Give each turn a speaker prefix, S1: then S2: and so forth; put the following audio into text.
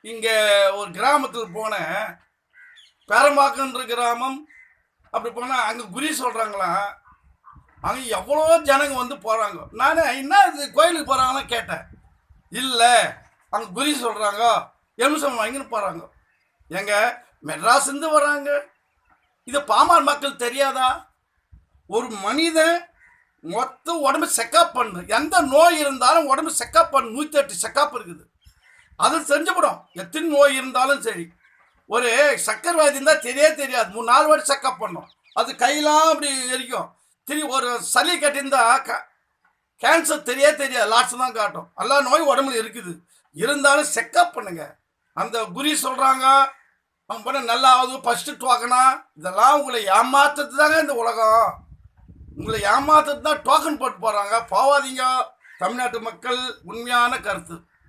S1: இங்கே ஒரு கிராமத்தில் போனேன், பேரம்பாக்கன்ற கிராமம். அப்படி போனால் அங்கே குறி சொல்கிறாங்களாம். அங்கே எவ்வளோ ஜனங்க வந்து போகிறாங்க. நான் என்ன இது கோயிலுக்கு போகிறாங்களாம் கேட்டேன். இல்லை, அங்கே குறி சொல்கிறாங்க, எலுமிச்சம் வாங்கின்னு போகிறாங்க. எங்க மெட்ராஸ்லேருந்து வராங்க. இது பாமர் மக்கள் தெரியாதா? ஒரு மனிதன் மொத்த உடம்பு செக்கப் பண்ணு, எந்த நோய் இருந்தாலும் உடம்பு செக்கப் பண்ணு. 108 செக்கப் இருக்குது, அது தெரிஞ்சுவிடும். எத்தனை நோய் இருந்தாலும் சரி. ஒரு சக்கரவாதி இருந்தால் தெரியாது 3-4 வாட்டி செக்கப் பண்ணும். அது கையெல்லாம் அப்படி எரிக்கும். ஒரு சளி கட்டியிருந்தா கேன்சர் தெரியாது, லாட்ஸ் தான் காட்டும். எல்லா நோய் உடம்புல இருக்குது, இருந்தாலும் செக்கப் பண்ணுங்க. அந்த குறி சொல்கிறாங்க, அவங்க பண்ண நல்லா ஆகுது, ஃபஸ்ட்டு டோக்கனா. இதெல்லாம் உங்களை ஏமாத்துறது தாங்க இந்த உலகம். உங்களை ஏமாத்துறது தான் டோக்கன் போட்டு போகிறாங்க. போவாதீங்க. தமிழ்நாட்டு மக்கள் உண்மையான கருத்து.